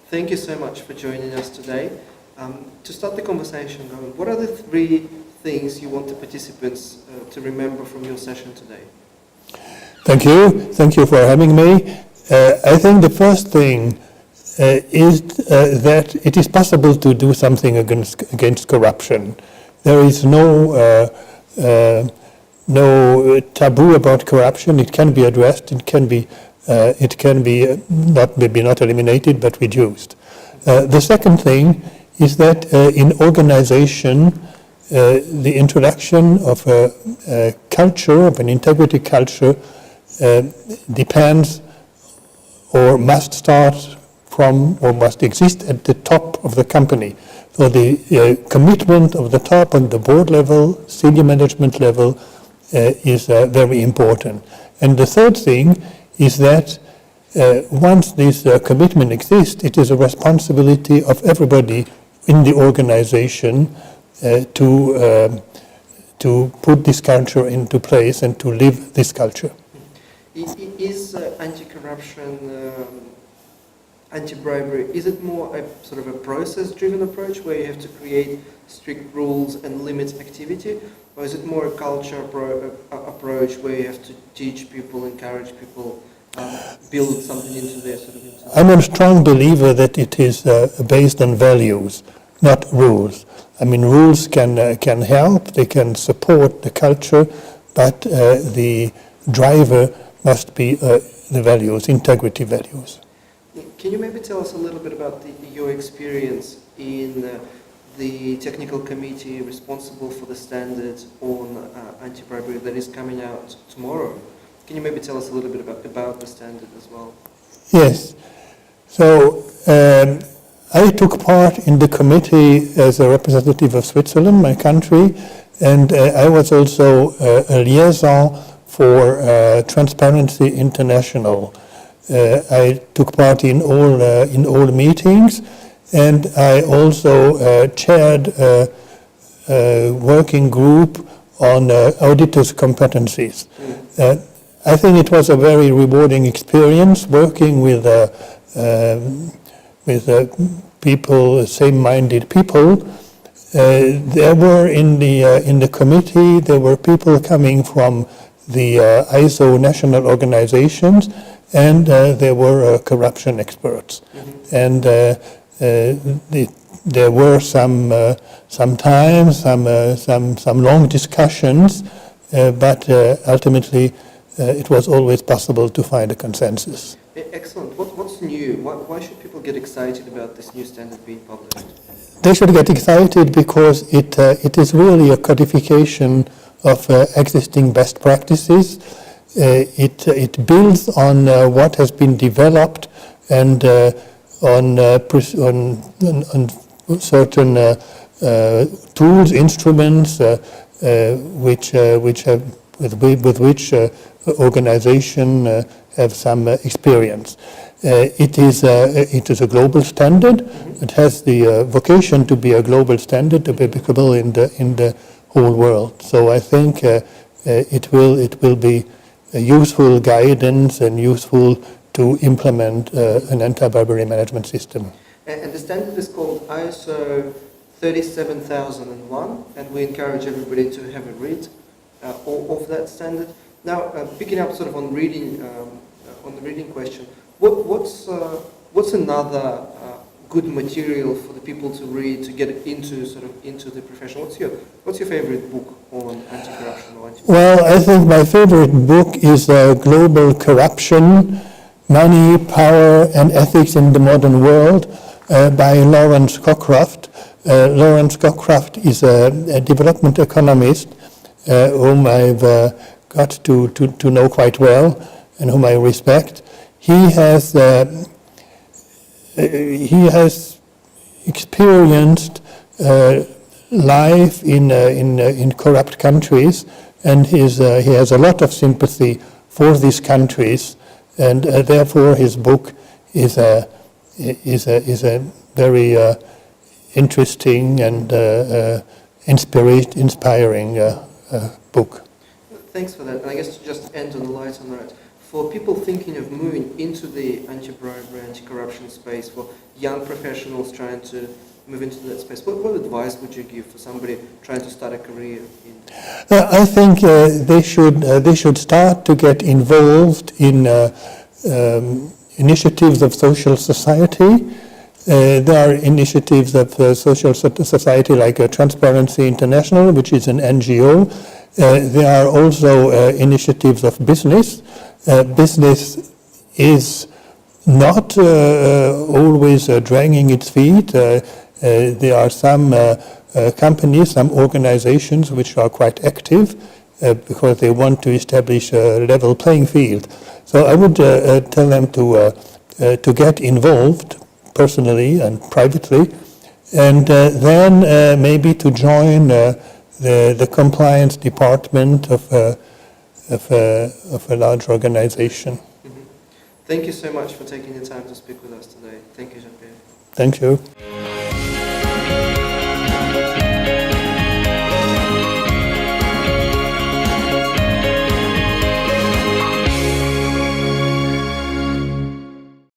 Thank you so much for joining us today. To start the conversation going, what are the 3 things you want the participants to remember from your session today? Thank you. Thank you for having me. I think the first thing is that it is possible to do something against corruption. There is no taboo about corruption. It can be addressed. It can be maybe not eliminated, but reduced. The second thing is that in organization, the introduction of a culture, of an integrity culture, depends or must start from or must exist at the top of the company. So the commitment of the top on the board level, senior management level is very important. And the third thing is that once this commitment exists, it is a responsibility of everybody in the organization to put this culture into place and to live this culture. Is anti-corruption, anti-bribery, is it more a sort of a process-driven approach where you have to create strict rules and limit activity, or is it more a culture approach where you have to teach people, encourage people, build something into their sort of... I'm a strong believer that it is based on values, not rules. I mean, rules can help, they can support the culture, but the driver must be the values, integrity values. Can you maybe tell us a little bit about your experience in the technical committee responsible for the standards on anti-bribery that is coming out tomorrow? Can you maybe tell us a little bit about the standard as well? Yes. So I took part in the committee as a representative of Switzerland, my country, and I was also a liaison for Transparency International. I took part in all meetings, and I also chaired a working group on auditors' competencies. I think it was a very rewarding experience working with people, same-minded people. There were in the committee, there were people coming from the ISO national organizations, and there were corruption experts. And there were some long discussions, but ultimately it was always possible to find a consensus. Excellent. What's new? Why should people get excited about this new standard being published? They should get excited because it is really a codification of existing best practices. It builds on what has been developed and on certain tools, instruments with which organization have some experience. It is a global standard. It has the vocation to be a global standard, to be applicable in the whole world. So I think it will be a useful guidance and useful to implement an anti-bribery management system. And the standard is called ISO 37001, and we encourage everybody to have a read of that standard. Now, picking up sort of on reading, on the reading question, what's another good material for the people to read to get into the profession? What's your favorite book on anti-corruption or anti-bribery? Well, I think my favorite book is Global Corruption: Money, Power and Ethics in the Modern World by Lawrence Cockcroft. Lawrence Cockcroft is a development economist whom I've got to know quite well and whom I respect. He has experienced life in corrupt countries, and he has a lot of sympathy for these countries, and therefore his book is a very interesting and inspiring book. Thanks for that. And I guess to just end on a lighter note, for people thinking of moving into the anti-bribery, anti-corruption space, for young professionals trying to move into that space, what advice would you give for somebody trying to start a career in? I think they should start to get involved in initiatives of social society. There are initiatives of social society like Transparency International, which is an NGO. There are also initiatives of business. Business is not always dragging its feet. There are some companies, some organizations which are quite active because they want to establish a level playing field. So I would tell them to get involved personally and privately, and then maybe to join the compliance department of a large organization. Mm-hmm. Thank you so much for taking the time to speak with us today. Thank you, Jean-Pierre. Thank you.